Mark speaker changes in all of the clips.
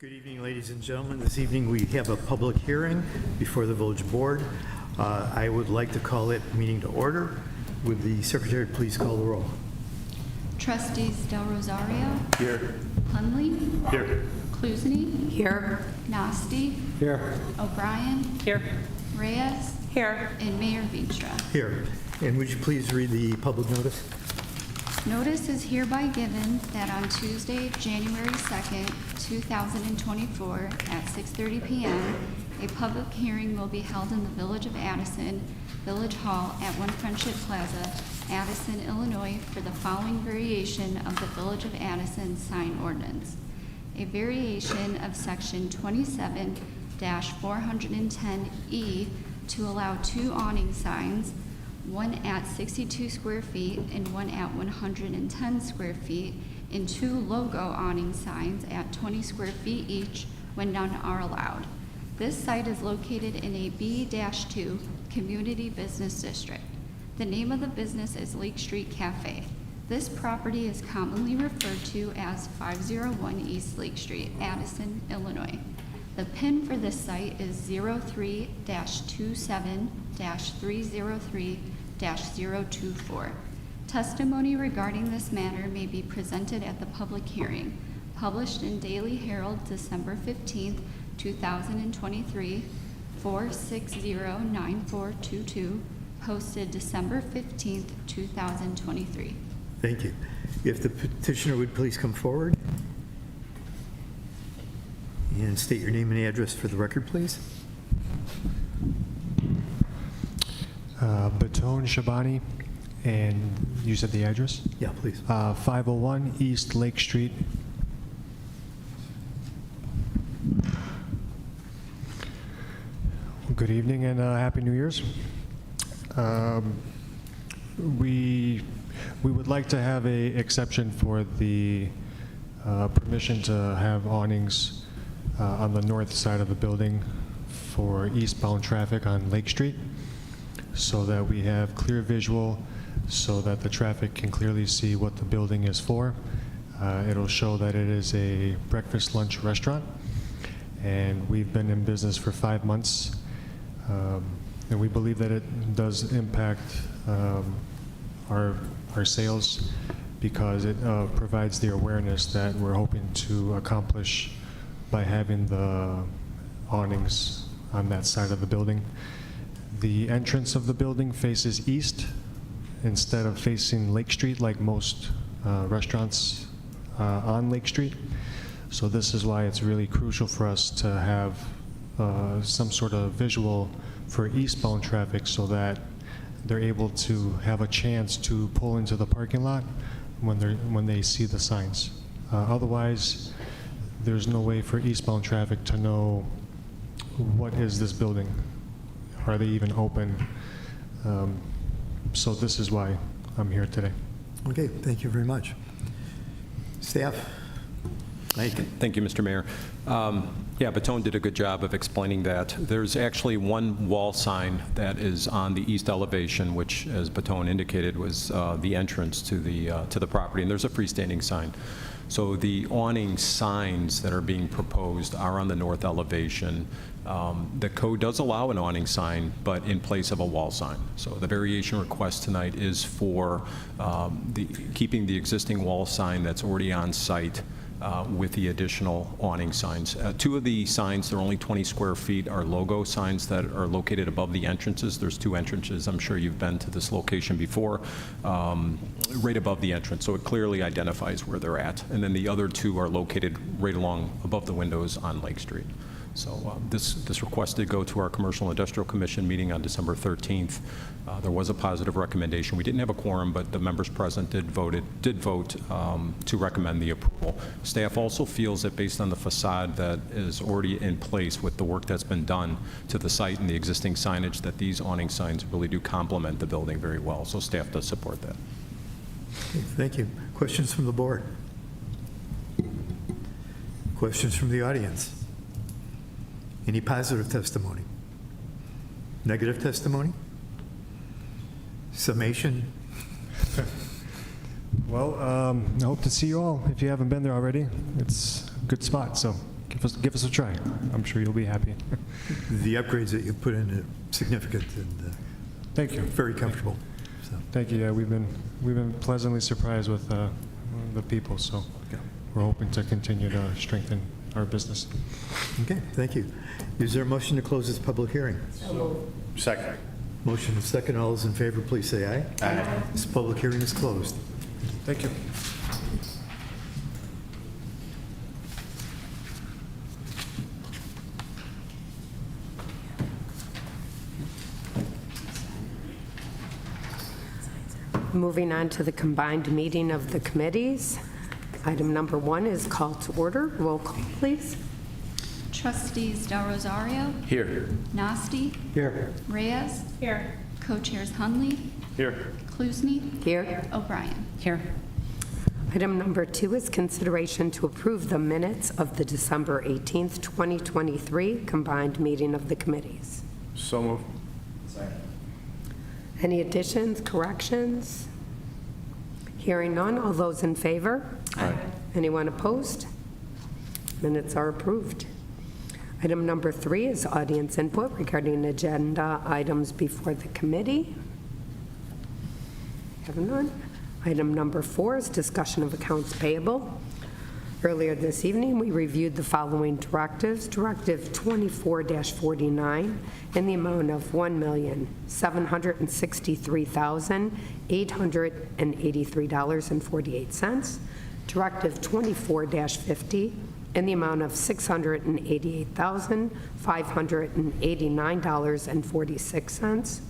Speaker 1: Good evening, ladies and gentlemen. This evening we have a public hearing before the village board. I would like to call it meeting to order. Would the secretary please call the roll?
Speaker 2: Trustees Del Rosario,
Speaker 1: Here.
Speaker 2: Hunley,
Speaker 1: Here.
Speaker 2: Klusny,
Speaker 3: Here.
Speaker 2: Nasty,
Speaker 1: Here.
Speaker 2: O'Brien,
Speaker 3: Here.
Speaker 2: Reyes,
Speaker 3: Here.
Speaker 2: and Mayor Veenstra.
Speaker 1: Here. And would you please read the public notice?
Speaker 2: Notice is hereby given that on Tuesday, January 2nd, 2024, at 6:30 p.m., a public hearing will be held in the Village of Addison, Village Hall at 1 Friendship Plaza, Addison, Illinois, for the following variation of the Village of Addison sign ordinance. A variation of Section 27-410E to allow 2 awning signs, one at 62 square feet and one at 110 square feet, and 2 logo awning signs at 20 square feet each when none are allowed. This site is located in a B-2 Community Business District. The name of the business is Lake Street Cafe. This property is commonly referred to as 501 East Lake Street, Addison, Illinois. The PIN for this site is 03-27-303-024. Testimony regarding this matter may be presented at the public hearing, published in Daily Herald, December 15th, 2023, 460-9422, posted December 15th, 2023.
Speaker 1: Thank you. If the petitioner would please come forward and state your name and address for the record, please.
Speaker 4: Baton Shabani, and you said the address?
Speaker 1: Yeah, please.
Speaker 4: 501 East Lake Street. Good evening and Happy New Year's. We would like to have a exception for the permission to have awnings on the north side of the building for eastbound traffic on Lake Street, so that we have clear visual, so that the traffic can clearly see what the building is for. It'll show that it is a breakfast lunch restaurant, and we've been in business for 5 months, and we believe that it does impact our sales, because it provides the awareness that we're hoping to accomplish by having the awnings on that side of the building. The entrance of the building faces east instead of facing Lake Street like most restaurants on Lake Street. So this is why it's really crucial for us to have some sort of visual for eastbound traffic, so that they're able to have a chance to pull into the parking lot when they see the signs. Otherwise, there's no way for eastbound traffic to know what is this building. Are they even open? So this is why I'm here today.
Speaker 1: Okay, thank you very much. Staff?
Speaker 5: Thank you, Mr. Mayor. Yeah, Baton did a good job of explaining that. There's actually one wall sign that is on the east elevation, which, as Baton indicated, was the entrance to the property, and there's a freestanding sign. So the awning signs that are being proposed are on the north elevation. The code does allow an awning sign, but in place of a wall sign. So the variation request tonight is for keeping the existing wall sign that's already on site with the additional awning signs. 2 of the signs, they're only 20 square feet, are logo signs that are located above the entrances. There's 2 entrances. I'm sure you've been to this location before, right above the entrance, so it clearly identifies where they're at. And then the other 2 are located right along above the windows on Lake Street. So this request did go to our Commercial and Industrial Commission meeting on December 13th. There was a positive recommendation. We didn't have a quorum, but the members present did vote to recommend the approval. Staff also feels that based on the facade that is already in place with the work that's been done to the site and the existing signage, that these awning signs really do complement the building very well. So staff does support that.
Speaker 1: Okay, thank you. Questions from the board? Questions from the audience? Any positive testimony? Negative testimony? Summation?
Speaker 4: Well, I hope to see you all. If you haven't been there already, it's a good spot, so give us a try. I'm sure you'll be happy.
Speaker 1: The upgrades that you put in are significant and
Speaker 4: Thank you.
Speaker 1: very comfortable. So,
Speaker 4: Thank you. Yeah, we've been pleasantly surprised with the people, so
Speaker 1: yeah.
Speaker 4: we're hoping to continue to strengthen our business.
Speaker 1: Okay, thank you. Is there a motion to close this public hearing?
Speaker 3: Second.
Speaker 1: Motion is second. All those in favor, please say aye.
Speaker 3: Aye.
Speaker 1: This public hearing is closed.
Speaker 4: Thank you.
Speaker 6: Moving on to the combined meeting of the committees. Item number 1 is call to order. Roll call, please.
Speaker 2: Trustees Del Rosario,
Speaker 3: Here.
Speaker 2: Nasty,
Speaker 1: Here.
Speaker 2: Reyes. Here. Co-chairs Hunley,
Speaker 3: Here.
Speaker 2: Klusny,
Speaker 6: Here.
Speaker 2: O'Brien.
Speaker 6: Here. Item number 2 is consideration to approve the minutes of the December 18th, 2023 combined meeting of the committees.
Speaker 3: So moved.
Speaker 6: Any additions, corrections? Hearing none, all those in favor?
Speaker 3: Aye.
Speaker 6: Anyone opposed? Minutes are approved. Item number 3 is audience input regarding agenda items before the committee. Have none. Item number 4 is discussion of accounts payable. Earlier this evening, we reviewed the following directives. Directive 24-49 in the amount of $1,763,883.48. Directive 24-50 in the amount of $688,589.46.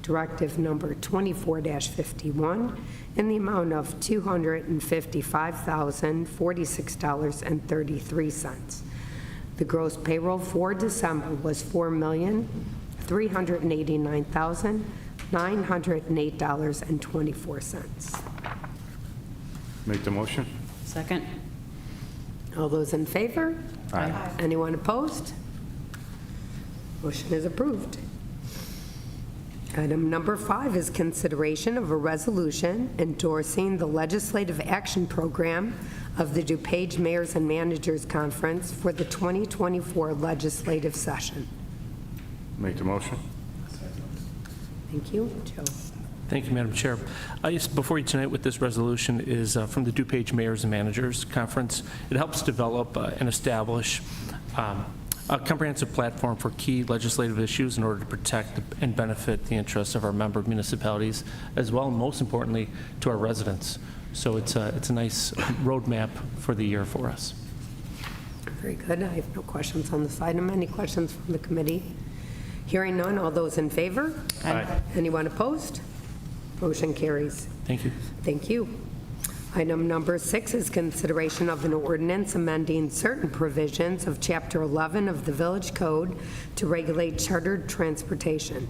Speaker 6: Directive number 24-51 in the amount of $255,046.33. The gross payroll for December was $4,389,908.24.
Speaker 3: Make the motion.
Speaker 7: Second.
Speaker 6: All those in favor?
Speaker 3: Aye.
Speaker 6: Anyone opposed? Motion is approved. Item number 5 is consideration of a resolution endorsing the legislative action program of the DuPage Mayors and Managers Conference for the 2024 legislative session.
Speaker 3: Make the motion.
Speaker 6: Thank you. Joe.
Speaker 8: Thank you, Madam Chair. Before you tonight with this resolution is from the DuPage Mayors and Managers Conference. It helps develop and establish a comprehensive platform for key legislative issues in order to protect and benefit the interests of our member municipalities, as well, and most importantly, to our residents. So it's a nice roadmap for the year for us.
Speaker 6: Very good. I have no questions on this item. Any questions from the committee? Hearing none, all those in favor?
Speaker 3: Aye.
Speaker 6: Anyone opposed? Motion carries.
Speaker 8: Thank you.
Speaker 6: Thank you. Item number 6 is consideration of an ordinance amending certain provisions of Chapter 11 of the Village Code to regulate chartered transportation.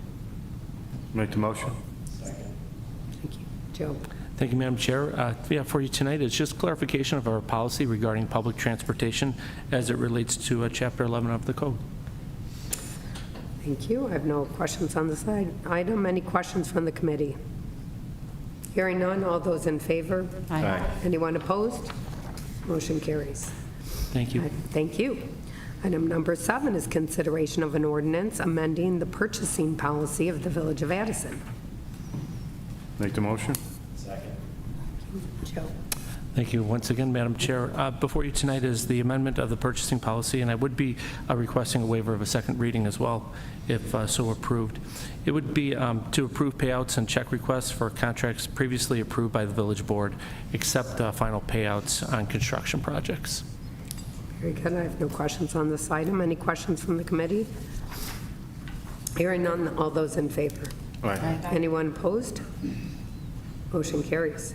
Speaker 3: Make the motion.
Speaker 6: Thank you. Joe.
Speaker 8: Thank you, Madam Chair. For you tonight, it's just clarification of our policy regarding public transportation as it relates to Chapter 11 of the code.
Speaker 6: Thank you. I have no questions on this item. Any questions from the committee? Hearing none, all those in favor?
Speaker 3: Aye.
Speaker 6: Anyone opposed? Motion carries.
Speaker 8: Thank you.
Speaker 6: Thank you. Item number 7 is consideration of an ordinance amending the purchasing policy of the Village of Addison.
Speaker 3: Make the motion.
Speaker 6: Joe.
Speaker 8: Thank you once again, Madam Chair. Before you tonight is the amendment of the purchasing policy, and I would be requesting a waiver of a second reading as well, if so approved. It would be to approve payouts and check requests for contracts previously approved by the Village Board, except final payouts on construction projects.
Speaker 6: Very good. I have no questions on this item. Any questions from the committee? Hearing none, all those in favor?
Speaker 3: Aye.
Speaker 6: Anyone opposed? Motion carries.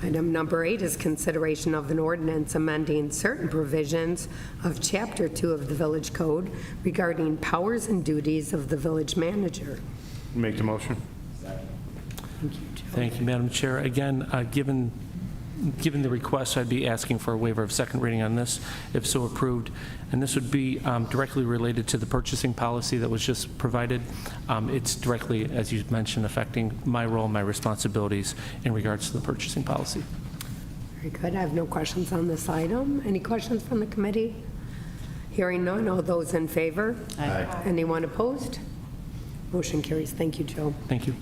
Speaker 6: Item number 8 is consideration of an ordinance amending certain provisions of Chapter 2 of the Village Code regarding powers and duties of the village manager.
Speaker 3: Make the motion.
Speaker 6: Thank you, Joe.
Speaker 8: Thank you, Madam Chair. Again, given the request, I'd be asking for a waiver of second reading on this, if so approved. And this would be directly related to the purchasing policy that was just provided. It's directly, as you mentioned, affecting my role, my responsibilities in regards to the purchasing policy.
Speaker 6: Very good. I have no questions on this item. Any questions from the committee? Hearing none, all those in favor?
Speaker 1: Aye.
Speaker 6: Anyone opposed? Motion carries. Thank you, Joe.
Speaker 8: Thank you.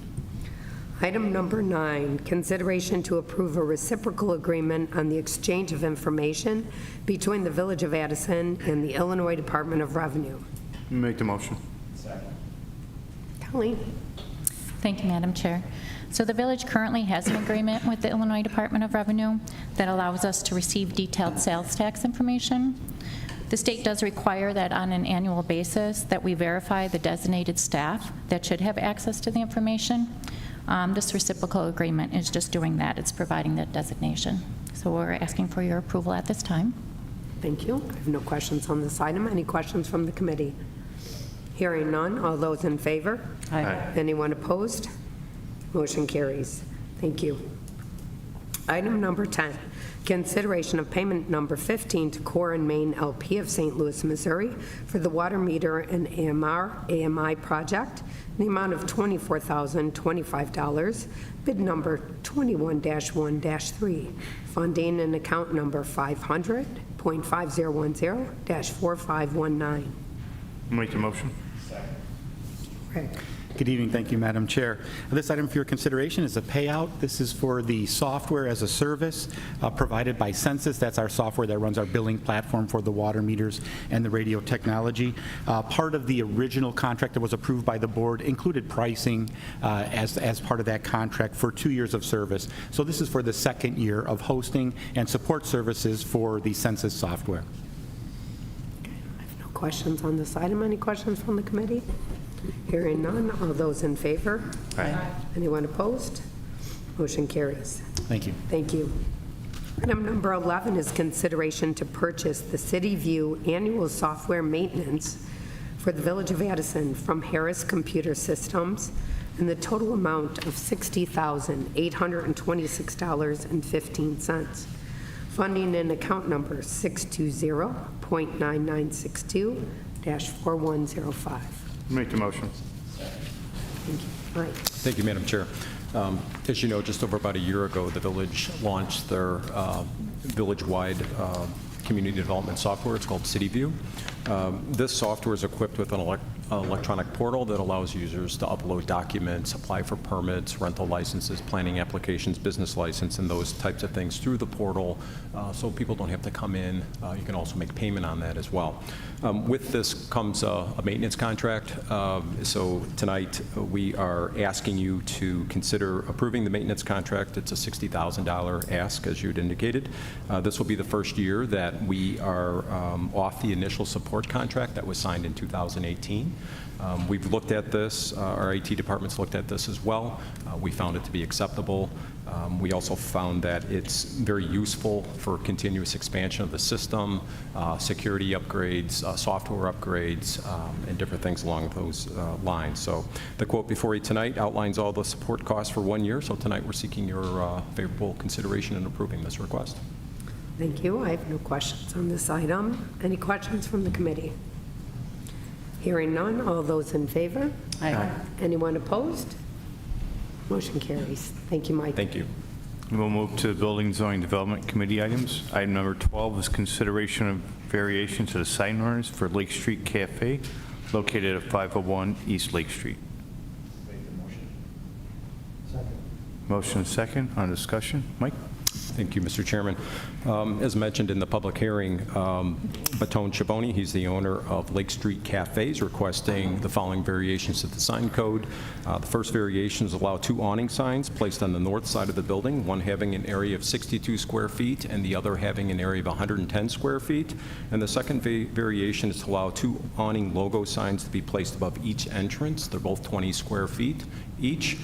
Speaker 6: Item number 9, consideration to approve a reciprocal agreement on the exchange of information between the Village of Addison and the Illinois Department of Revenue.
Speaker 3: Make the motion.
Speaker 6: Colleen?
Speaker 7: Thank you, Madam Chair. So the village currently has an agreement with the Illinois Department of Revenue that allows us to receive detailed sales tax information. The state does require that on an annual basis that we verify the designated staff that should have access to the information. This reciprocal agreement is just doing that. It's providing that designation. So we're asking for your approval at this time.
Speaker 6: Thank you. I have no questions on this item. Any questions from the committee? Hearing none, all those in favor?
Speaker 3: Aye.
Speaker 6: Anyone opposed? Motion carries. Thank you. Item number 10, consideration of payment number 15 to Core and Main LP of St. Louis, Missouri for the water meter and AMI project in the amount of $24,025, bid number 21-1-3, funding and account number 500.5010-4519.
Speaker 3: Make the motion.
Speaker 6: Greg.
Speaker 9: Good evening. Thank you, Madam Chair. This item for your consideration is a payout. This is for the software as a service provided by Census. That's our software that runs our billing platform for the water meters and the radio technology. Part of the original contract that was approved by the board included pricing as part of that contract for 2 years of service. So this is for the second year of hosting and support services for the Census software.
Speaker 6: I have no questions on this item. Any questions from the committee? Hearing none, all those in favor?
Speaker 3: Aye.
Speaker 6: Anyone opposed? Motion carries.
Speaker 9: Thank you.
Speaker 6: Thank you. Item number 11 is consideration to purchase the City View annual software maintenance for the Village of Addison from Harris Computer Systems in the total amount of $60,826.15. Funding in account number 620.9962-4105.
Speaker 3: Make the motion.
Speaker 6: Thank you. Mike.
Speaker 5: Thank you, Madam Chair. As you know, just over about a year ago, the village launched their village-wide community development software. It's called CityView. This software is equipped with an electronic portal that allows users to upload documents, apply for permits, rental licenses, planning applications, business license, and those types of things through the portal, so people don't have to come in. You can also make payment on that as well. With this comes a maintenance contract. So tonight we are asking you to consider approving the maintenance contract. It's a $60,000 ask, as you'd indicated. This will be the first year that we are off the initial support contract that was signed in 2018. We've looked at this. Our IT department's looked at this as well. We found it to be acceptable. We also found that it's very useful for continuous expansion of the system, security upgrades, software upgrades, and different things along those lines. So the quote before you tonight outlines all the support costs for 1 year. So tonight we're seeking your favorable consideration in approving this request.
Speaker 6: Thank you. I have no questions on this item. Any questions from the committee? Hearing none, all those in favor?
Speaker 1: Aye.
Speaker 6: Anyone opposed? Motion carries. Thank you, Mike.
Speaker 5: Thank you.
Speaker 3: We'll move to Building Zoning Development Committee items. Item number 12 is consideration of variation to the sign ordinance for Lake Street Cafe located at 501 East Lake Street. Motion and second on discussion. Mike?
Speaker 5: Thank you, Mr. Chairman. As mentioned in the public hearing, Batone Chaboni, he's the owner of Lake Street Cafes, requesting the following variations to the sign code. The first variations allow 2 awning signs placed on the north side of the building, one having an area of 62 square feet and the other having an area of 110 square feet. And the second variation is to allow 2 awning logo signs to be placed above each entrance. They're both 20 square feet each,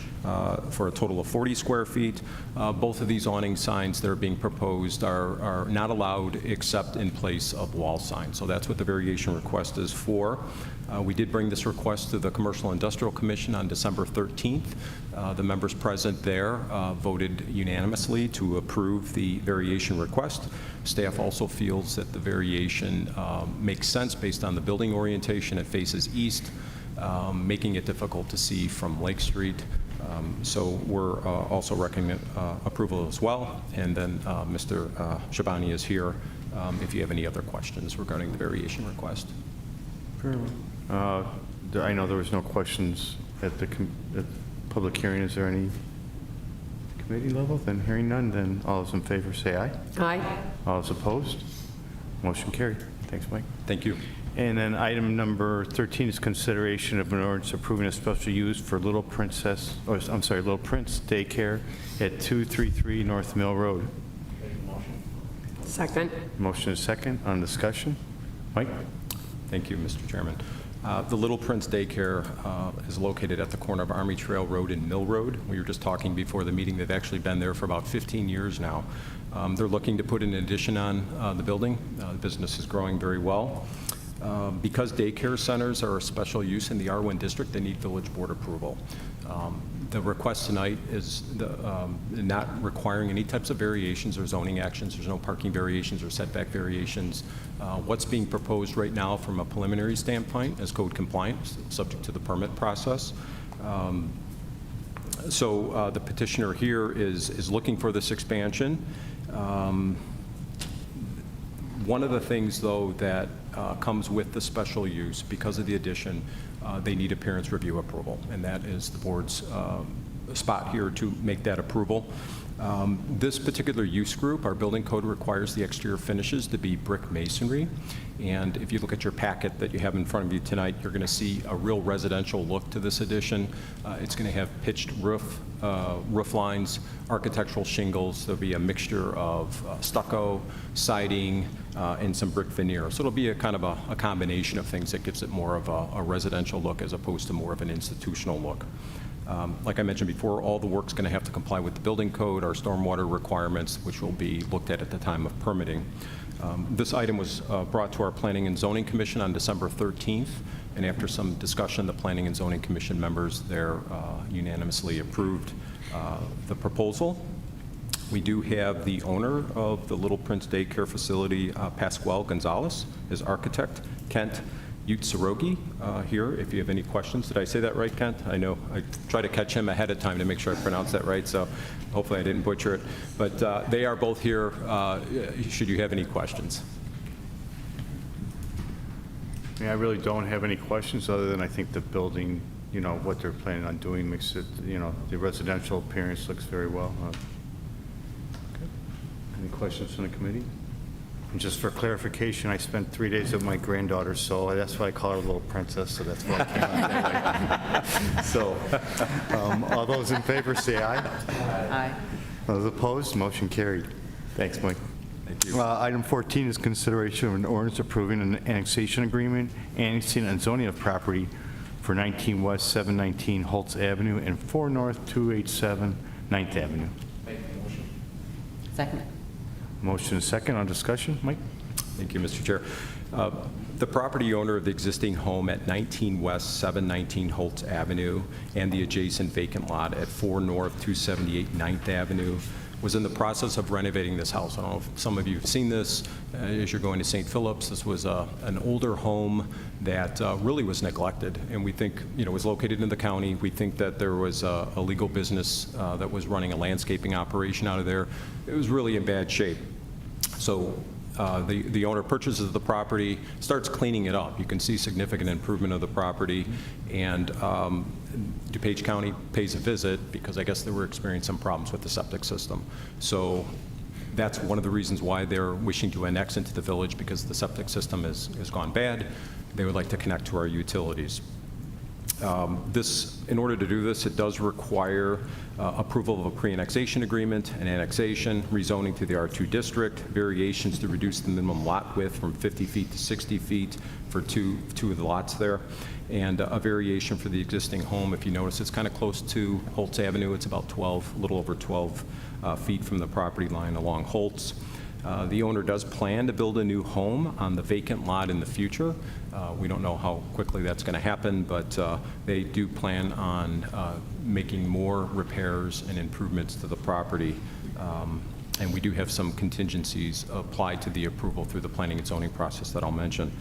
Speaker 5: for a total of 40 square feet. Both of these awning signs that are being proposed are not allowed except in place of wall signs. So that's what the variation request is for. We did bring this request to the Commercial Industrial Commission on December 13th. The members present there voted unanimously to approve the variation request. Staff also feels that the variation makes sense based on the building orientation. It faces east, making it difficult to see from Lake Street. So we're also recommending approval as well. And then Mr. Shabani is here if you have any other questions regarding the variation request.
Speaker 3: I know there was no questions at the public hearing. Is there any committee level? Then hearing none, then all those in favor say aye.
Speaker 6: Aye.
Speaker 3: All those opposed? Motion carried. Thanks, Mike.
Speaker 5: Thank you.
Speaker 3: And then item number 13 is consideration of an ordinance approving a special use for Little Prince Daycare at 233 North Mill Road.
Speaker 6: Second.
Speaker 3: Motion is second. On discussion. Mike?
Speaker 5: Thank you, Mr. Chairman. The Little Prince Daycare is located at the corner of Army Trail Road and Mill Road. We were just talking before the meeting. They've actually been there for about 15 years now. They're looking to put an addition on the building. The business is growing very well. Because daycare centers are a special use in the R1 district, they need village board approval. The request tonight is not requiring any types of variations or zoning actions. There's no parking variations or setback variations. What's being proposed right now from a preliminary standpoint is code compliant, subject to the permit process. So the petitioner here is looking for this expansion. One of the things, though, that comes with the special use, because of the addition, they need a parents review approval, and that is the board's spot here to make that approval. This particular use group, our building code requires the exterior finishes to be brick masonry, and if you look at your packet that you have in front of you tonight, you're going to see a real residential look to this addition. It's going to have pitched roof lines, architectural shingles. There'll be a mixture of stucco, siding, and some brick veneer. So it'll be a kind of a combination of things that gives it more of a residential look as opposed to more of an institutional look. Like I mentioned before, all the work's going to have to comply with the building code, our stormwater requirements, which will be looked at the time of permitting. This item was brought to our Planning and Zoning Commission on December 13th, and after some discussion, the Planning and Zoning Commission members there unanimously approved the proposal. We do have the owner of the Little Prince Daycare facility, Pascual Gonzalez, his architect, Kent Utsurogi, here, if you have any questions. Did I say that right, Kent? I know I try to catch him ahead of time to make sure I pronounce that right, so hopefully I didn't butcher it. But they are both here should you have any questions.
Speaker 3: Yeah, I really don't have any questions other than I think the building, you know, what they're planning on doing makes it, you know, the residential appearance looks very well. Okay. Any questions from the committee? And just for clarification, I spent 3 days with my granddaughter, so that's why I call her Little Princess, so that's why I came out that way. So, all those in favor say aye.
Speaker 10: Aye.
Speaker 3: Those opposed, motion carried. Thanks, Mike.
Speaker 5: Thank you.
Speaker 3: Item 14 is consideration of an ordinance approving an annexation agreement, annexing and zoning of property for 19 West 719 Holtz Avenue and 4 North 287 9th Avenue.
Speaker 10: Second.
Speaker 3: Motion is second. On discussion, Mike?
Speaker 5: Thank you, Mr. Chair. The property owner of the existing home at 19 West 719 Holtz Avenue and the adjacent vacant lot at 4 North 278 9th Avenue was in the process of renovating this house. I don't know if some of you have seen this as you're going to St. Philip's. This was an older home that really was neglected, and we think, you know, was located in the county. We think that there was a legal business that was running a landscaping operation out of there. It was really in bad shape. So the owner purchases the property, starts cleaning it up. You can see significant improvement of the property, and DuPage County pays a visit because I guess they were experiencing some problems with the septic system. So that's one of the reasons why they're wishing to annex into the village, because the septic system has gone bad. They would like to connect to our utilities. In order to do this, it does require approval of a pre-annexation agreement, an annexation, rezoning to the R2 district, variations to reduce the minimum lot width from 50 feet to 60 feet for two of the lots there, and a variation for the existing home. If you notice, it's kind of close to Holtz Avenue. It's about a little over 12 feet from the property line along Holtz. The owner does plan to build a new home on the vacant lot in the future. We don't know how quickly that's going to happen, but they do plan on making more repairs and improvements to the property. And we do have some contingencies applied to the approval through the planning and zoning process that I'll mention.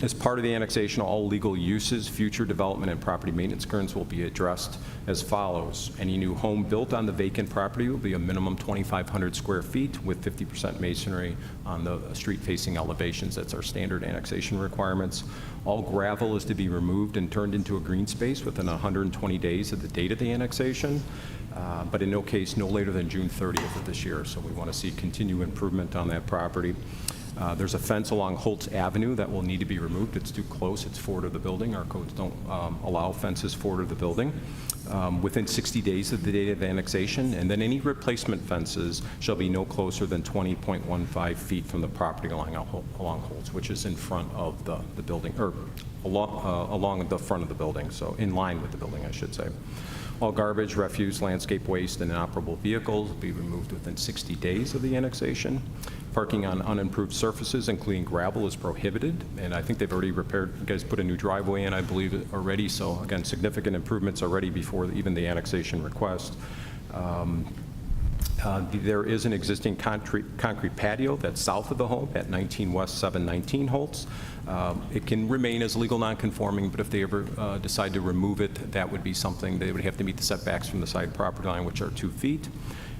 Speaker 5: As part of the annexation, all legal uses, future development, and property maintenance concerns will be addressed as follows. Any new home built on the vacant property will be a minimum 2,500 square feet with 50% masonry on the street-facing elevations. That's our standard annexation requirements. All gravel is to be removed and turned into a green space within 120 days of the date of the annexation, but in no case no later than June 30th of this year. So we want to see continued improvement on that property. There's a fence along Holtz Avenue that will need to be removed. It's too close. It's forward of the building. Our codes don't allow fences forward of the building. Within 60 days of the date of annexation, and then any replacement fences shall be no closer than 20.15 feet from the property line along Holtz, which is in front of the building, or along the front of the building, so in line with the building, I should say. All garbage, refuse, landscape waste, and inoperable vehicles will be removed within 60 days of the annexation. Parking on unimproved surfaces, including gravel, is prohibited, and I think they've already repaired, you guys put a new driveway in, I believe, already, so again, significant improvements already before even the annexation request. There is an existing concrete patio that's south of the home at 19 West 719 Holtz. It can remain as legal nonconforming, but if they ever decide to remove it, that would be something they would have to meet the setbacks from the side property line, which are 2 feet.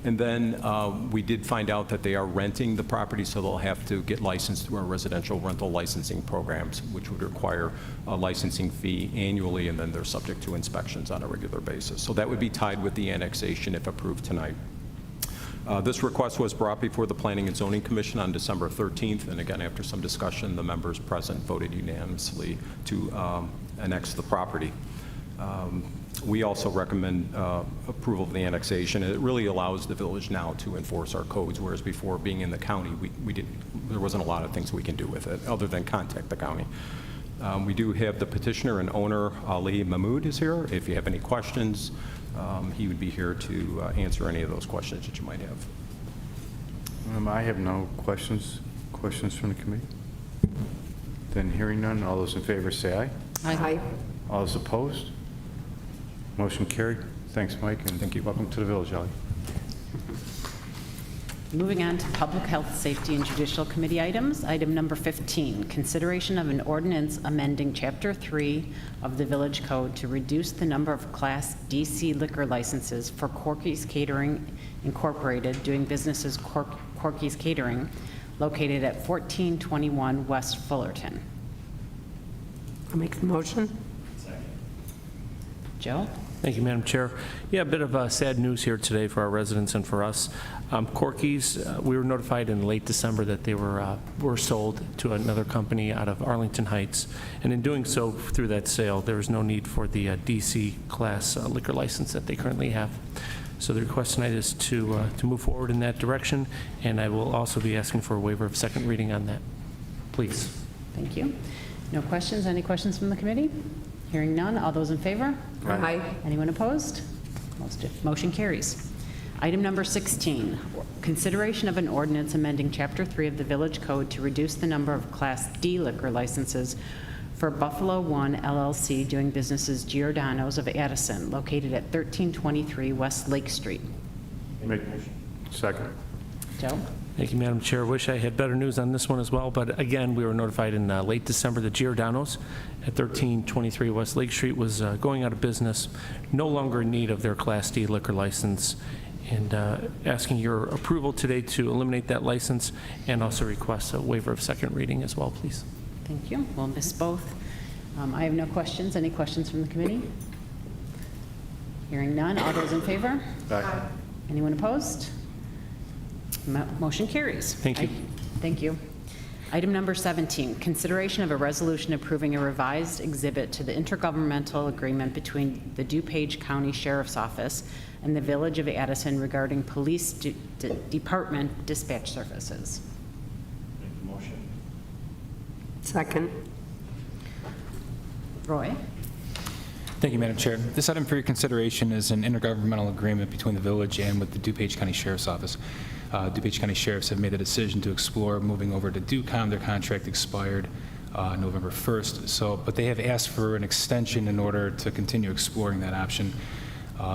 Speaker 5: And then we did find out that they are renting the property, so they'll have to get licensed through our residential rental licensing programs, which would require a licensing fee annually, and then they're subject to inspections on a regular basis. So that would be tied with the annexation if approved tonight. This request was brought before the Planning and Zoning Commission on December 13th, and again, after some discussion, the members present voted unanimously to annex the property. We also recommend approval of the annexation. It really allows the village now to enforce our codes, whereas before, being in the county, there wasn't a lot of things we can do with it other than contact the county. We do have the petitioner and owner, Ali Mahmood, is here. If you have any questions, he would be here to answer any of those questions that you might have.
Speaker 3: I have no questions. Questions from the committee? Then hearing none, all those in favor say aye.
Speaker 6: Aye.
Speaker 3: All those opposed? Motion carried. Thanks, Mike, and
Speaker 5: Thank you.
Speaker 3: Welcome to the village, Ali.
Speaker 10: Moving on to Public Health, Safety, and Judicial Committee items. Item number 15, consideration of an ordinance amending Chapter 3 of the Village Code to reduce the number of Class DC liquor licenses for Corky's Catering Incorporated, doing business as Corky's Catering, located at 1421 West Fullerton.
Speaker 6: I'll make the motion.
Speaker 10: Joe?
Speaker 8: Thank you, Madam Chair. Yeah, a bit of sad news here today for our residents and for us. Corky's, we were notified in late December that they were sold to another company out of Arlington Heights, and in doing so, through that sale, there is no need for the DC class liquor license that they currently have. So the request tonight is to move forward in that direction, and I will also be asking for a waiver of second reading on that. Please.
Speaker 10: Thank you. No questions? Any questions from the committee? Hearing none. All those in favor?
Speaker 6: Aye.
Speaker 10: Anyone opposed? Motion carries. Item number 16, consideration of an ordinance amending Chapter 3 of the Village Code to reduce the number of Class D liquor licenses for Buffalo One LLC, doing business as Giordano's of Addison, located at 1323 West Lake Street.
Speaker 3: Make second.
Speaker 10: Joe?
Speaker 8: Thank you, Madam Chair. Wish I had better news on this one as well, but again, we were notified in late December that Giordano's at 1323 West Lake Street was going out of business, no longer in need of their Class D liquor license, and asking your approval today to eliminate that license and also request a waiver of second reading as well, please.
Speaker 10: Thank you. We'll miss both. I have no questions. Any questions from the committee? Hearing none. All those in favor?
Speaker 3: Aye.
Speaker 10: Anyone opposed? Motion carries.
Speaker 8: Thank you.
Speaker 10: Thank you. Item number 17, consideration of a resolution approving a revised exhibit to the intergovernmental agreement between the DuPage County Sheriff's Office and the Village of Addison regarding police department dispatch services.
Speaker 6: Second.
Speaker 10: Roy?
Speaker 11: Thank you, Madam Chair. This item for your consideration is an intergovernmental agreement between the village and with the DuPage County Sheriff's Office. DuPage County Sheriffs have made the decision to explore moving over to DuCom. Their contract expired November 1st, but they have asked for an extension in order to continue exploring that option.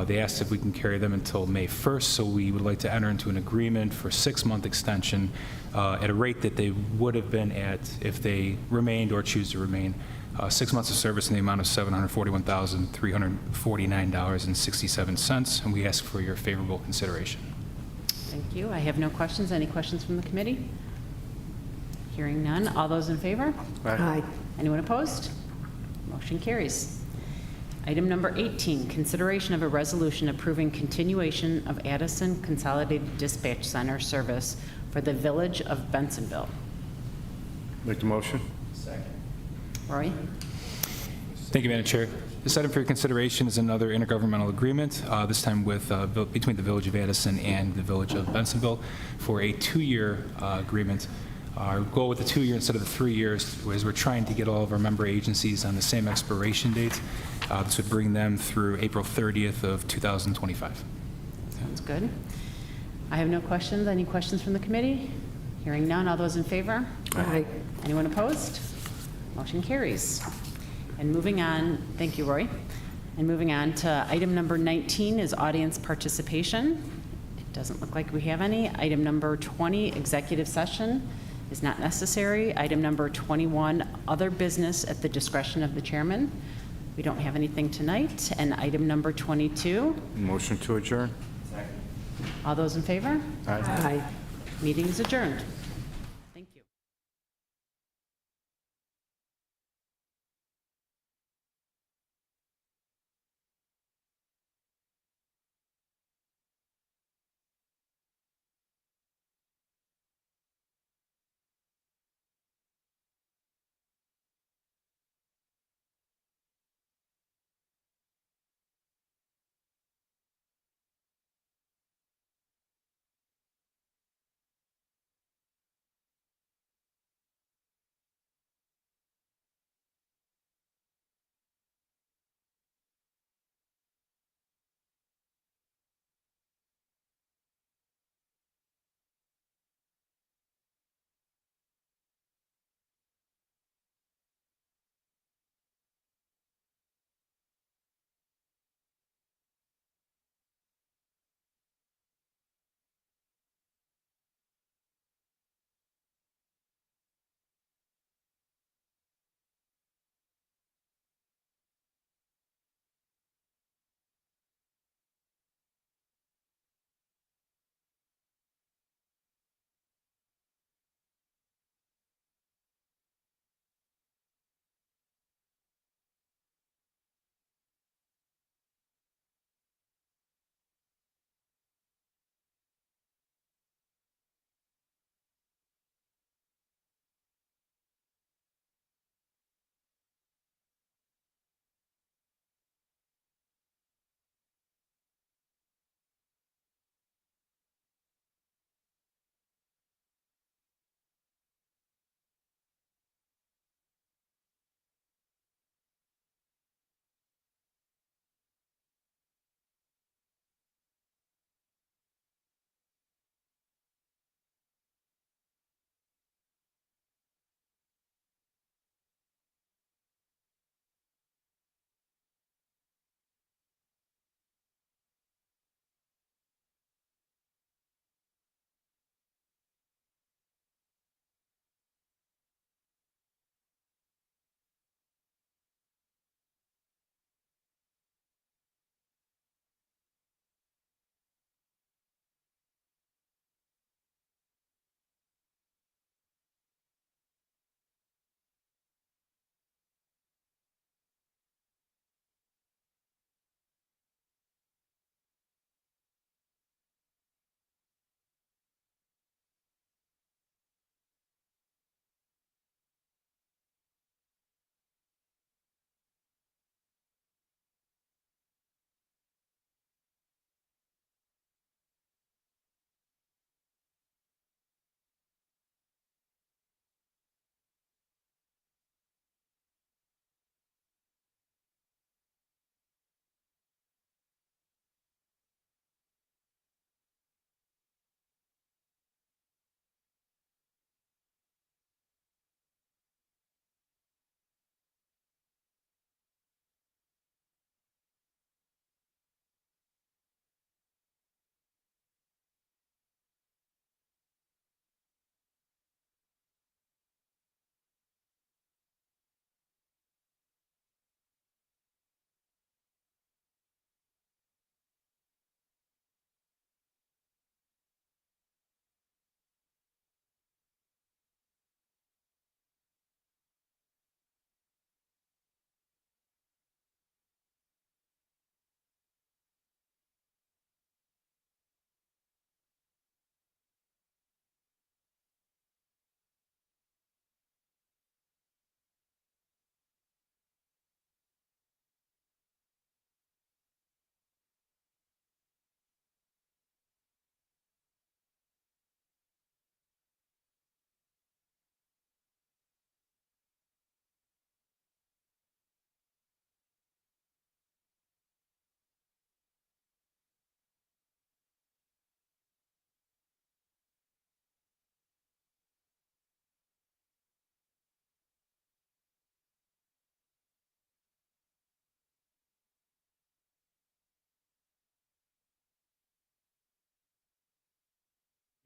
Speaker 11: They asked if we can carry them until May 1st, so we would like to enter into an agreement for 6-month extension at a rate that they would have been at if they remained or choose to remain. 6 months of service in the amount of $741,349.67, and we ask for your favorable consideration.
Speaker 10: Thank you. I have no questions. Any questions from the committee? Hearing none. All those in favor?
Speaker 6: Aye.
Speaker 10: Anyone opposed? Motion carries. Item number 18, consideration of a resolution approving continuation of Addison Consolidated Dispatch Center service for the Village of Bensonville.
Speaker 3: Make the motion?
Speaker 10: Roy?
Speaker 11: Thank you, Madam Chair. This item for your consideration is another intergovernmental agreement, this time with between the Village of Addison and the Village of Bensonville for a 2-year agreement. Our goal with the 2-year instead of the 3 years was we're trying to get all of our member agencies on the same expiration date. This would bring them through April 30th of 2025.
Speaker 10: Sounds good. I have no questions. Any questions from the committee? Hearing none. All those in favor?
Speaker 6: Aye.
Speaker 10: Anyone opposed? Motion carries. And moving on, thank you, Roy. And moving on to item number 19 is audience participation. It doesn't look like we have any. Item number 20, executive session, is not necessary. Item number 21, other business at the discretion of the chairman. We don't have anything tonight. And item number 22,
Speaker 3: Motion to adjourn?
Speaker 10: all those in favor?
Speaker 6: Aye.
Speaker 10: Meeting is adjourned.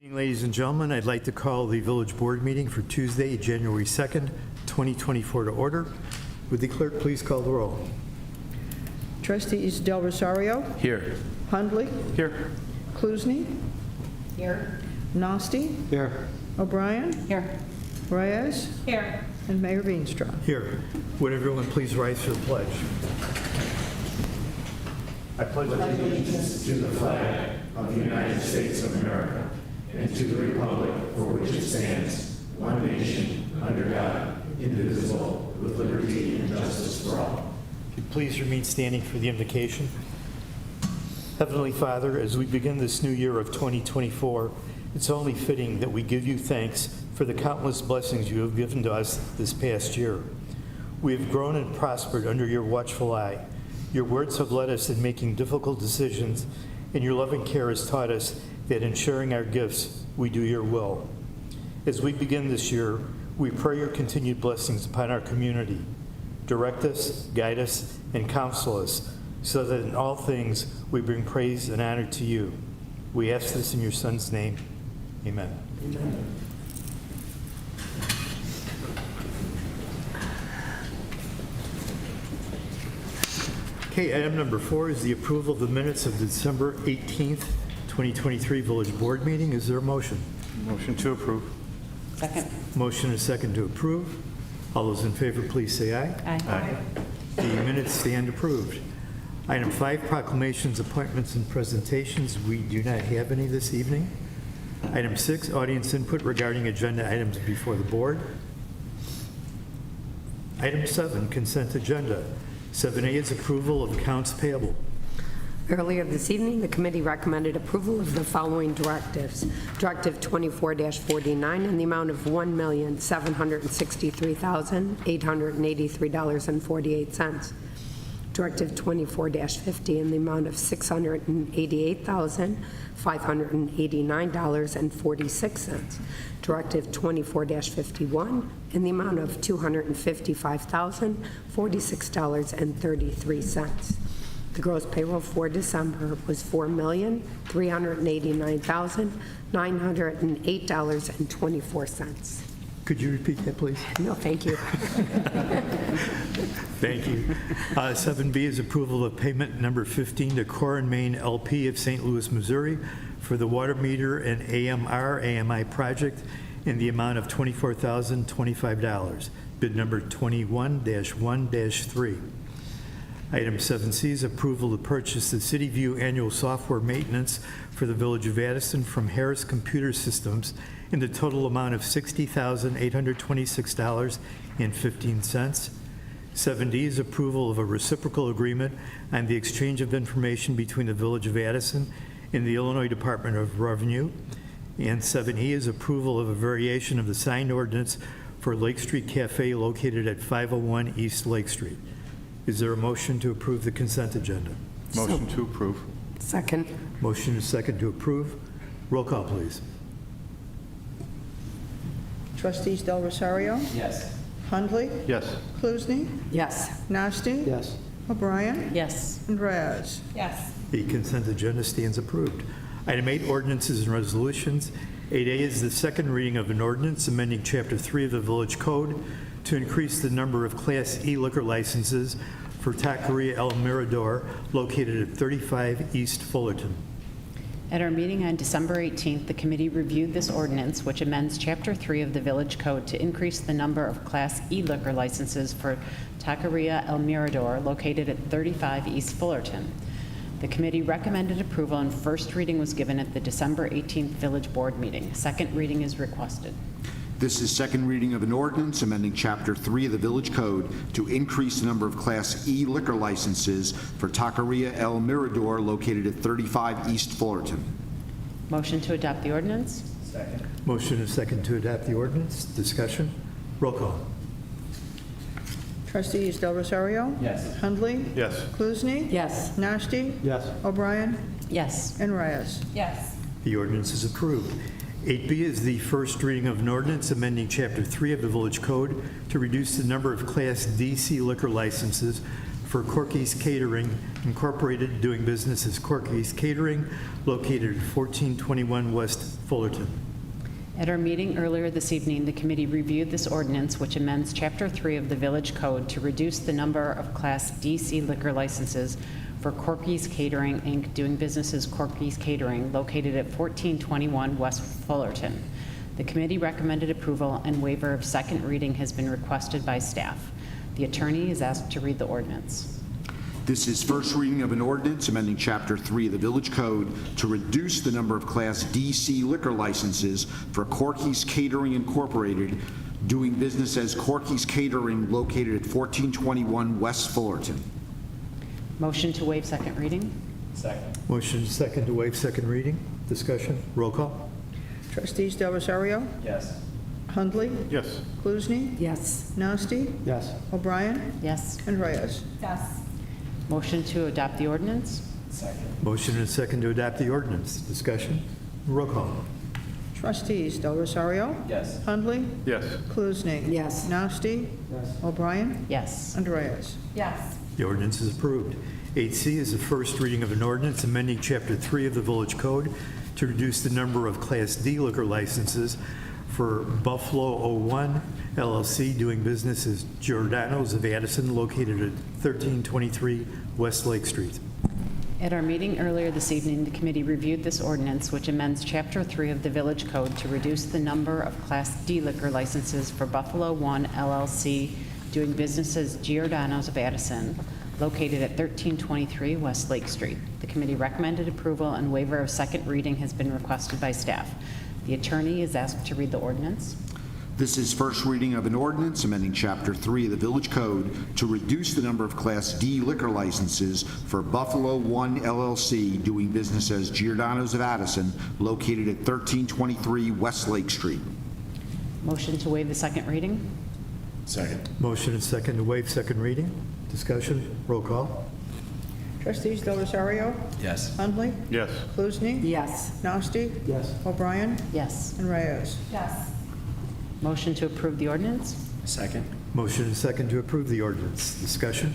Speaker 1: Ladies and gentlemen, I'd like to call the village board meeting for Tuesday, January 2nd, 2024 to order. Would the clerk please call the roll?
Speaker 12: Trustees Del Rosario,
Speaker 3: Here.
Speaker 12: Hundley,
Speaker 3: Here.
Speaker 12: Klusny,
Speaker 10: Here.
Speaker 12: Nasty,
Speaker 3: Here.
Speaker 12: O'Brien,
Speaker 10: Here.
Speaker 12: Reyes,
Speaker 10: Here.
Speaker 12: and Mayor Veenstra.
Speaker 1: Here. Would everyone please rise for the pledge? I pledge allegiance to the flag of the United States of America and to the republic for which it stands, one nation, under God, indivisible, with liberty and justice for all. If you please remain standing for the invocation. Heavenly Father, as we begin this new year of 2024, it's only fitting that we give you thanks for the countless blessings you have given to us this past year. We have grown and prospered under your watchful eye. Your words have led us in making difficult decisions, and your loving care has taught us that in sharing our gifts, we do your will. As we begin this year, we pray your continued blessings upon our community. Direct us, guide us, and counsel us, so that in all things we bring praise and honor to you. We ask this in your Son's name. Amen. Amen. Okay, item number 4 is the approval of the minutes of the December 18th, 2023 Village Board meeting. Is there a motion?
Speaker 3: Motion to approve.
Speaker 10: Second.
Speaker 1: Motion and second to approve. All those in favor, please say aye.
Speaker 10: Aye.
Speaker 1: The minutes stand approved. Item 5, proclamations, appointments, and presentations. We do not have any this evening. Item 6, audience input regarding agenda items before the board. Item 7, consent agenda. 7A is approval of accounts payable.
Speaker 6: Earlier this evening, the committee recommended approval of the following directives. Directive 24-49 in the amount of $1,763,883.48. Directive 24-50 in the amount of $688,589.46. Directive 24-51 in the amount of $255,046.33. The gross payroll for December was $4,389,908.24.
Speaker 1: Could you repeat that, please?
Speaker 6: No, thank you.
Speaker 1: Thank you. 7B is approval of payment number 15 to Core and Main LP of St. Louis, Missouri for the water meter and AMI project in the amount of $24,025. Bid number 21-1-3. Item 7C is approval to purchase the City View annual software maintenance for the Village of Addison from Harris Computer Systems in the total amount of $60,826.15. 7D is approval of a reciprocal agreement on the exchange of information between the Village of Addison and the Illinois Department of Revenue. And 7E is approval of a variation of the signed ordinance for Lake Street Cafe located at 501 East Lake Street. Is there a motion to approve the consent agenda?
Speaker 3: Motion to approve.
Speaker 6: Second.
Speaker 1: Motion is second to approve. Roll call, please.
Speaker 12: Trustees Del Rosario,
Speaker 3: Yes.
Speaker 12: Hundley,
Speaker 3: Yes.
Speaker 12: Klusny,
Speaker 6: Yes.
Speaker 12: Nasty,
Speaker 3: Yes.
Speaker 12: O'Brien,
Speaker 10: Yes.
Speaker 12: and Reyes.
Speaker 10: Yes.
Speaker 1: The consent agenda stands approved. Item 8, ordinances and resolutions. 8A is the second reading of an ordinance amending Chapter 3 of the Village Code to increase the number of Class E liquor licenses for Taqueria El Mirador located at 35 East Fullerton.
Speaker 10: At our meeting on December 18th, the committee reviewed this ordinance, which amends Chapter 3 of the Village Code to increase the number of Class E liquor licenses for Taqueria El Mirador located at 35 East Fullerton. The committee recommended approval, and first reading was given at the December 18th Village Board meeting. Second reading is requested.
Speaker 13: This is second reading of an ordinance amending Chapter 3 of the Village Code to increase the number of Class E liquor licenses for Taqueria El Mirador located at 35 East Fullerton.
Speaker 10: Motion to adopt the ordinance?
Speaker 3: Second.
Speaker 1: Motion is second to adopt the ordinance. Discussion. Roll call.
Speaker 12: Trustees Del Rosario,
Speaker 3: Yes.
Speaker 12: Hundley,
Speaker 3: Yes.
Speaker 12: Klusny,
Speaker 6: Yes.
Speaker 12: Nasty,
Speaker 3: Yes.
Speaker 12: O'Brien,
Speaker 10: Yes.
Speaker 12: and Reyes.
Speaker 10: Yes.
Speaker 1: The ordinance is approved. 8B is the first reading of an ordinance amending Chapter 3 of the Village Code to reduce the number of Class DC liquor licenses
Speaker 14: for Corky's Catering Incorporated, doing business as Corky's Catering, located at 1421 West Fullerton.
Speaker 10: At our meeting earlier this evening, the committee reviewed this ordinance, which amends Chapter 3 of the Village Code to reduce the number of Class DC liquor licenses for Corky's Catering, Inc., doing business as Corky's Catering, located at 1421 West Fullerton. The committee recommended approval, and waiver of second reading has been requested by staff. The attorney is asked to read the ordinance.
Speaker 13: This is first reading of an ordinance amending Chapter 3 of the Village Code to reduce the number of Class DC liquor licenses for Corky's Catering Incorporated, doing business as Corky's Catering, located at 1421 West Fullerton.
Speaker 10: Motion to waive second reading?
Speaker 14: Motion is second to waive second reading. Discussion. Roll call.
Speaker 12: Trustees Del Rosario?
Speaker 1: Yes.
Speaker 12: Hundley?
Speaker 3: Yes.
Speaker 12: Kluzny?
Speaker 6: Yes.
Speaker 12: Nasty?
Speaker 14: Yes.
Speaker 12: O'Brien?
Speaker 10: Yes.
Speaker 12: And Reyes?
Speaker 10: Motion to adopt the ordinance?
Speaker 14: Motion and second to adopt the ordinance. Discussion. Roll call.
Speaker 12: Trustees Del Rosario?
Speaker 1: Yes.
Speaker 12: Hundley?
Speaker 3: Yes.
Speaker 12: Kluzny?
Speaker 6: Yes.
Speaker 12: Nasty? O'Brien?
Speaker 10: Yes.
Speaker 12: And Reyes?
Speaker 14: The ordinance is approved. 8C is the first reading of an ordinance amending Chapter 3 of the Village Code to reduce the number of Class D liquor licenses for Buffalo 01 LLC, doing business as Giordano's of Addison, located at 1323 West Lake Street.
Speaker 10: At our meeting earlier this evening, the committee reviewed this ordinance, which amends Chapter 3 of the Village Code to reduce the number of Class D liquor licenses for Buffalo 1 LLC, doing business as Giordano's of Addison, located at 1323 West Lake Street. The committee recommended approval, and waiver of second reading has been requested by staff. The attorney is asked to read the ordinance.
Speaker 13: This is first reading of an ordinance amending Chapter 3 of the Village Code to reduce the number of Class D liquor licenses for Buffalo 1 LLC, doing business as Giordano's of Addison, located at 1323 West Lake Street.
Speaker 10: Motion to waive the second reading?
Speaker 1: Second.
Speaker 14: Motion and second to waive second reading. Discussion. Roll call.
Speaker 12: Trustees Del Rosario?
Speaker 1: Yes.
Speaker 12: Hundley?
Speaker 3: Yes.
Speaker 12: Kluzny?
Speaker 6: Yes.
Speaker 12: Nasty?
Speaker 14: Yes.
Speaker 12: O'Brien?
Speaker 10: Yes.
Speaker 12: And Reyes?
Speaker 10: Motion to approve the ordinance?
Speaker 1: Second.
Speaker 14: Motion and second to approve the ordinance. Discussion.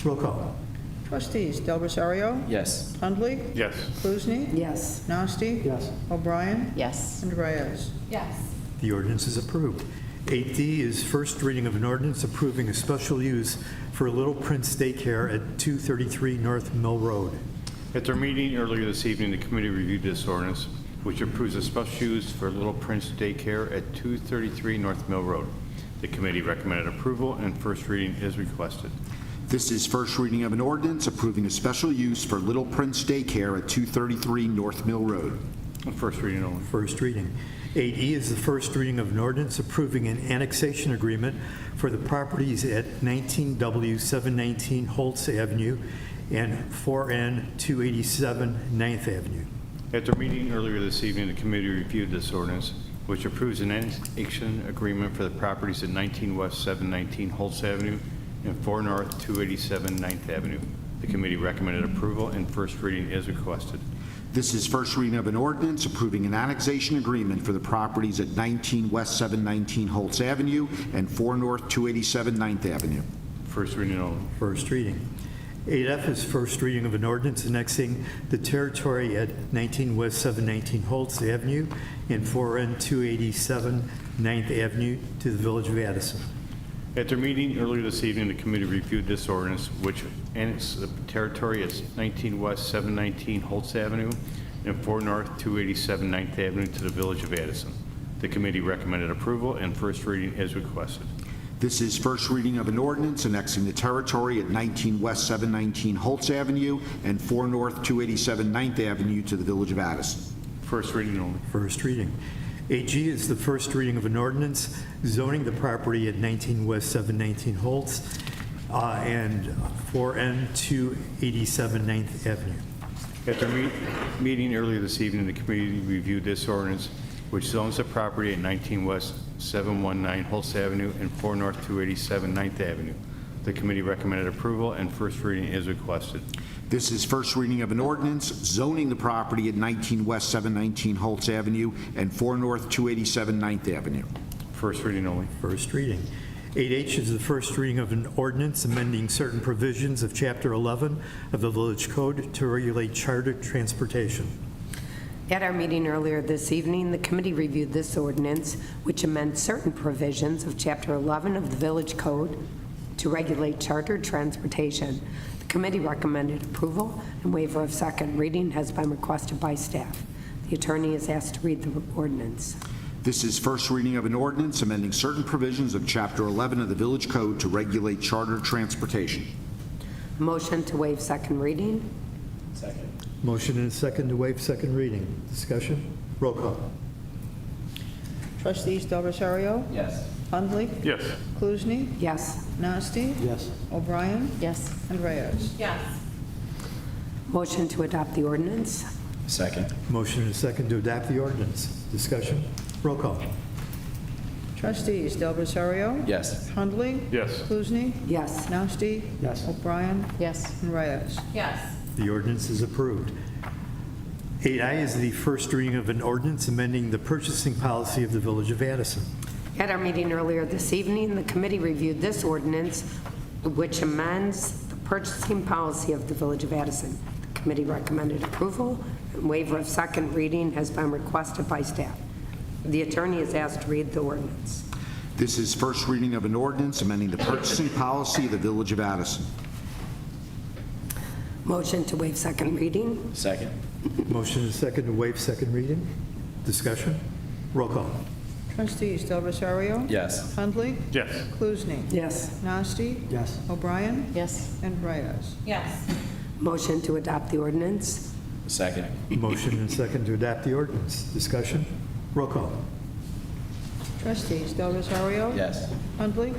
Speaker 14: Roll call.
Speaker 12: Trustees Del Rosario?
Speaker 1: Yes.
Speaker 12: Hundley?
Speaker 3: Yes.
Speaker 12: Kluzny?
Speaker 6: Yes.
Speaker 12: Nasty?
Speaker 14: Yes.
Speaker 12: O'Brien?
Speaker 10: Yes.
Speaker 12: And Reyes?
Speaker 14: The ordinance is approved. 8D is first reading of an ordinance approving a special use for Little Prince Daycare at 233 North Mill Road.
Speaker 3: At their meeting earlier this evening, the committee reviewed this ordinance, which approves a special use for Little Prince Daycare at 233 North Mill Road. The committee recommended approval, and first reading is requested.
Speaker 13: This is first reading of an ordinance approving a special use for Little Prince Daycare at 233 North Mill Road.
Speaker 3: First reading only.
Speaker 14: First reading. 8E is the first reading of an ordinance approving an annexation agreement for the properties at 19W 719 Holtz Avenue and 4N 287 9th Avenue.
Speaker 3: At their meeting earlier this evening, the committee reviewed this ordinance, which approves an annexation agreement for the properties at 19 West 719 Holtz Avenue and 4 North 287 9th Avenue. The committee recommended approval, and first reading is requested.
Speaker 13: This is first reading of an ordinance approving an annexation agreement for the properties at 19 West 719 Holtz Avenue and 4 North 287 9th Avenue.
Speaker 3: First reading only.
Speaker 14: First reading. 8F is first reading of an ordinance annexing the territory at 19 West 719 Holtz Avenue and 4N 287 9th Avenue to the Village of Addison.
Speaker 3: At their meeting earlier this evening, the committee reviewed this ordinance, which annexes the territory as 19 West 719 Holtz Avenue and 4 North 287 9th Avenue to the Village of Addison. The committee recommended approval, and first reading is requested.
Speaker 13: This is first reading of an ordinance annexing the territory at 19 West 719 Holtz Avenue and 4 North 287 9th Avenue to the Village of Addison.
Speaker 3: First reading only.
Speaker 14: First reading. 8G is the first reading of an ordinance zoning the property at 19 West 719 Holtz and 4N 287 9th Avenue.
Speaker 3: At their meeting earlier this evening, the committee reviewed this ordinance, which zones the property at 19 West 719 Holtz Avenue and 4 North 287 9th Avenue. The committee recommended approval, and first reading is requested.
Speaker 13: This is first reading of an ordinance zoning the property at 19 West 719 Holtz Avenue and 4 North 287 9th Avenue.
Speaker 3: First reading only.
Speaker 14: First reading. 8H is the first reading of an ordinance amending certain provisions of Chapter 11 of the Village Code to regulate chartered transportation.
Speaker 6: At our meeting earlier this evening, the committee reviewed this ordinance, which amends certain provisions of Chapter 11 of the Village Code to regulate chartered transportation. The committee recommended approval, and waiver of second reading has been requested by staff. The attorney is asked to read the ordinance.
Speaker 13: This is first reading of an ordinance amending certain provisions of Chapter 11 of the Village Code to regulate chartered transportation.
Speaker 6: Motion to waive second reading?
Speaker 14: Motion and a second to waive second reading. Discussion? Roll call.
Speaker 12: Trustees Del Rosario?
Speaker 1: Yes.
Speaker 12: Hundley?
Speaker 3: Yes.
Speaker 12: Cluzny?
Speaker 6: Yes.
Speaker 12: Nasty?
Speaker 14: Yes.
Speaker 12: O'Brien?
Speaker 7: Yes.
Speaker 12: And Reyes?
Speaker 10: Yes.
Speaker 6: Motion to adopt the ordinance?
Speaker 1: Second.
Speaker 14: Motion and a second to adopt the ordinance. Discussion? Roll call.
Speaker 12: Trustees Del Rosario?
Speaker 1: Yes.
Speaker 12: Hundley?
Speaker 3: Yes.
Speaker 12: Cluzny?
Speaker 6: Yes.
Speaker 12: Nasty?
Speaker 14: Yes.
Speaker 12: O'Brien?
Speaker 7: Yes.
Speaker 12: And Reyes?
Speaker 10: Yes.
Speaker 14: The ordinance is approved. 8I is the first reading of an ordinance amending the purchasing policy of the Village of Addison.
Speaker 6: At our meeting earlier this evening, the committee reviewed this ordinance, which amends the purchasing policy of the Village of Addison. The committee recommended approval, and waiver of second reading has been requested by staff. The attorney is asked to read the ordinance.
Speaker 13: This is first reading of an ordinance amending the purchasing policy of the Village of Addison.
Speaker 6: Motion to waive second reading?
Speaker 1: Second.
Speaker 14: Motion and a second to waive second reading. Discussion? Roll call.
Speaker 12: Trustees Del Rosario?
Speaker 1: Yes.
Speaker 12: Hundley?
Speaker 3: Yes.
Speaker 12: Cluzny?
Speaker 6: Yes.
Speaker 12: Nasty?
Speaker 14: Yes.
Speaker 12: O'Brien?
Speaker 7: Yes.
Speaker 12: And Reyes?
Speaker 10: Yes.
Speaker 6: Motion to adopt the ordinance?
Speaker 1: Second.
Speaker 14: Motion and a second to adopt the ordinance. Discussion? Roll call.
Speaker 12: Trustees Del Rosario?
Speaker 1: Yes.
Speaker 12: Hundley?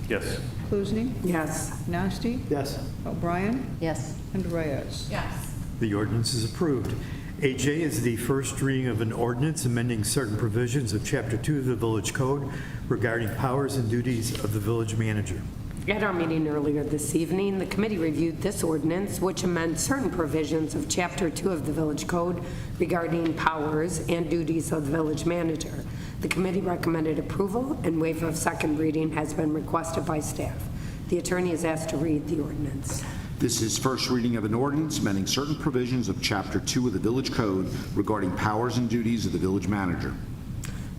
Speaker 3: Yes.
Speaker 12: Cluzny?
Speaker 6: Yes.
Speaker 12: Nasty?
Speaker 14: Yes.
Speaker 12: O'Brien?
Speaker 7: Yes.
Speaker 12: And Reyes?
Speaker 10: Yes.
Speaker 14: The ordinance is approved. 8J is the first reading of an ordinance amending certain provisions of Chapter 2 of the Village Code regarding powers and duties of the village manager.
Speaker 6: At our meeting earlier this evening, the committee reviewed this ordinance, which amends certain provisions of Chapter 2 of the Village Code regarding powers and duties of the village manager. The committee recommended approval, and waiver of second reading has been requested by staff. The attorney is asked to read the ordinance.
Speaker 13: This is first reading of an ordinance amending certain provisions of Chapter 2 of the Village Code regarding powers and duties of the village manager.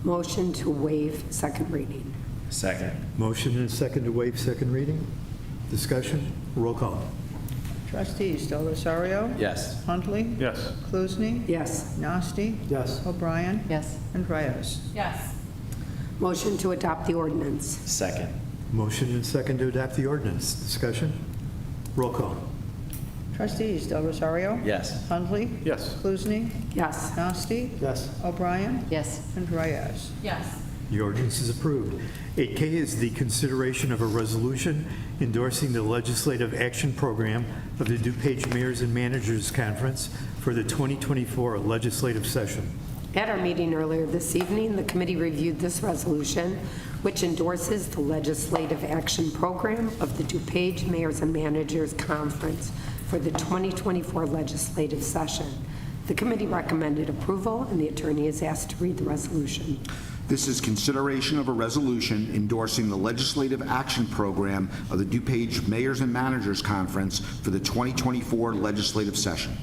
Speaker 6: Motion to waive second reading.
Speaker 1: Second.
Speaker 14: Motion and a second to waive second reading. Discussion? Roll call.
Speaker 12: Trustees Del Rosario?
Speaker 1: Yes.
Speaker 12: Hundley?
Speaker 3: Yes.
Speaker 12: Cluzny?
Speaker 6: Yes.
Speaker 12: Nasty?
Speaker 14: Yes.
Speaker 12: O'Brien?
Speaker 7: Yes.
Speaker 12: And Reyes?
Speaker 10: Yes.
Speaker 6: Motion to adopt the ordinance.
Speaker 1: Second.
Speaker 14: Motion and second to adopt the ordinance. Discussion? Roll call.
Speaker 12: Trustees Del Rosario?
Speaker 1: Yes.
Speaker 12: Hundley?
Speaker 3: Yes.
Speaker 12: Cluzny?
Speaker 6: Yes.
Speaker 12: Nasty?
Speaker 14: Yes.
Speaker 12: O'Brien?
Speaker 7: Yes.
Speaker 12: And Reyes?
Speaker 10: Yes.
Speaker 14: The ordinance is approved. 8K is the consideration of a resolution endorsing the legislative action program of the DuPage Mayors and Managers Conference for the 2024 legislative session.
Speaker 6: At our meeting earlier this evening, the committee reviewed this resolution, which endorses the legislative action program of the DuPage Mayors and Managers Conference for the 2024 legislative session. The committee recommended approval, and the attorney is asked to read the resolution.
Speaker 13: This is consideration of a resolution endorsing the legislative action program of the DuPage Mayors and Managers Conference for the 2024 legislative session.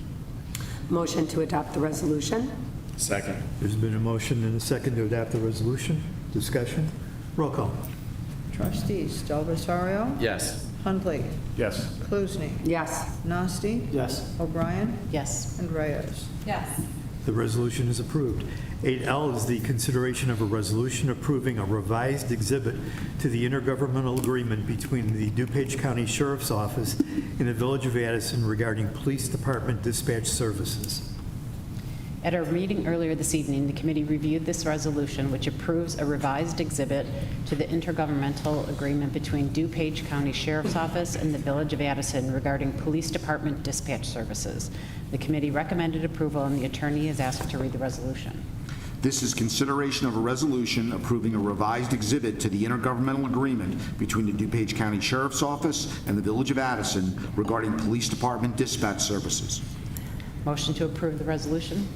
Speaker 6: Motion to adopt the resolution?
Speaker 1: Second.
Speaker 14: There's been a motion and a second to adopt the resolution. Discussion? Roll call.
Speaker 12: Trustees Del Rosario?
Speaker 1: Yes.
Speaker 12: Hundley?
Speaker 3: Yes.
Speaker 12: Cluzny?
Speaker 6: Yes.
Speaker 12: Nasty?
Speaker 14: Yes.
Speaker 12: O'Brien?
Speaker 7: Yes.
Speaker 12: And Reyes?
Speaker 10: Yes.
Speaker 14: The resolution is approved. 8L is the consideration of a resolution approving a revised exhibit to the intergovernmental agreement between the DuPage County Sheriff's Office and the Village of Addison regarding police department dispatch services.
Speaker 10: At our meeting earlier this evening, the committee reviewed this resolution, which approves a revised exhibit to the intergovernmental agreement between DuPage County Sheriff's Office and the Village of Addison regarding police department dispatch services. The committee recommended approval, and the attorney is asked to read the resolution.
Speaker 13: This is consideration of a resolution approving a revised exhibit to the intergovernmental agreement between the DuPage County Sheriff's Office and the Village of Addison regarding police department dispatch services.
Speaker 10: Motion to approve the resolution?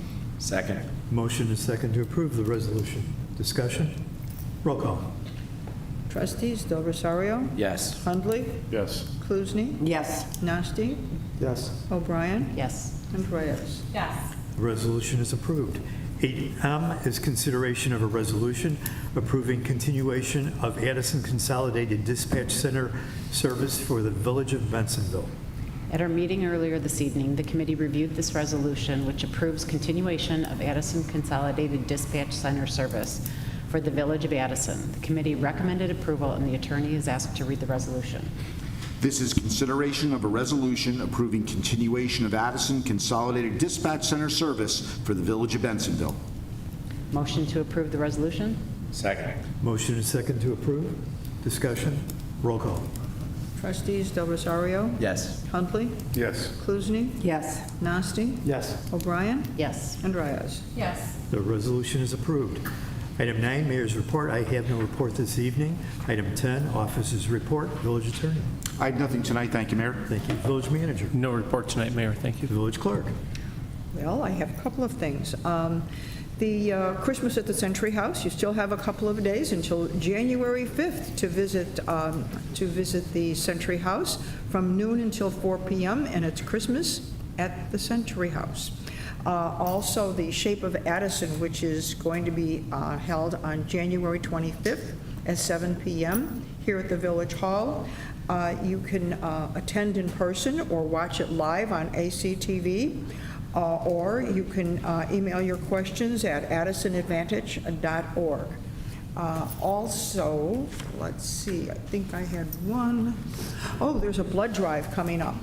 Speaker 1: Second.
Speaker 14: Motion and second to approve the resolution. Discussion? Roll call.
Speaker 12: Trustees Del Rosario,
Speaker 3: Yes.
Speaker 12: Hundley,
Speaker 3: Yes.
Speaker 12: Klusny,
Speaker 6: Yes.
Speaker 12: Nasty,
Speaker 14: Yes.
Speaker 12: O'Brien,
Speaker 10: Yes.
Speaker 12: and Reyes.
Speaker 7: Yes.
Speaker 14: The resolution is approved. 8M is consideration of a resolution approving continuation of Addison Consolidated Dispatch Center service for the Village of Bensonville.
Speaker 10: At our meeting earlier this evening, the committee reviewed this resolution, which approves continuation of Addison Consolidated Dispatch Center service for the Village of Addison. The committee recommended approval, and the attorney is asked to read the resolution.
Speaker 13: This is consideration of a resolution approving continuation of Addison Consolidated Dispatch Center service for the Village of Bensonville.
Speaker 10: Motion to approve the resolution?
Speaker 3: Second.
Speaker 14: Motion and second to approve. Discussion. Roll call.
Speaker 12: Trustees Del Rosario,
Speaker 3: Yes.
Speaker 12: Hundley,
Speaker 3: Yes.
Speaker 12: Klusny,
Speaker 6: Yes.
Speaker 12: Nasty,
Speaker 14: Yes.
Speaker 12: O'Brien,
Speaker 10: Yes.
Speaker 12: and Reyes.
Speaker 7: Yes.
Speaker 14: The resolution is approved. Item 9, Mayor's Report. I have no report this evening. Item 10, Officers' Report. Village Attorney.
Speaker 13: I have nothing tonight, thank you, Mayor.
Speaker 14: Thank you. Village Manager.
Speaker 8: No report tonight, Mayor. Thank you.
Speaker 14: Village Clerk.
Speaker 12: Well, I have a couple of things. The Christmas at the Century House, you still have a couple of days until January 5th to visit the Century House from noon until 4 p.m., and it's Christmas at the Century House. Also, the Shape of Addison, which is going to be held on January 25th at 7 p.m. here at the Village Hall. You can attend in person or watch it live on ACTV. Or you can email your questions at addisonadvantage.org. Also, let's see, I think I had one. Oh, there's a blood drive coming up.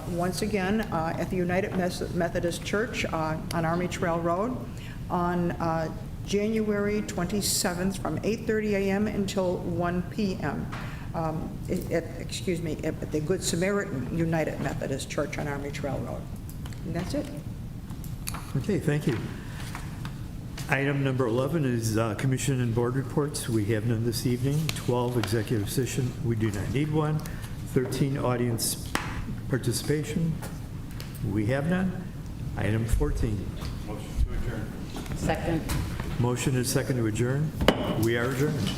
Speaker 12: Once again, at the United Methodist Church on Army Trail Road on January 27th from 8:30 a.m. until 1 p.m. At the Good Samaritan United Methodist Church on Army Trail Road. And that's it.
Speaker 14: Okay, thank you. Item number 11 is Commission and Board Reports. We have none this evening. 12, Executive Session. We do not need one. 13, Audience Participation. We have none. Item 14.
Speaker 10: Second.
Speaker 14: Motion is second to adjourn. We are adjourned.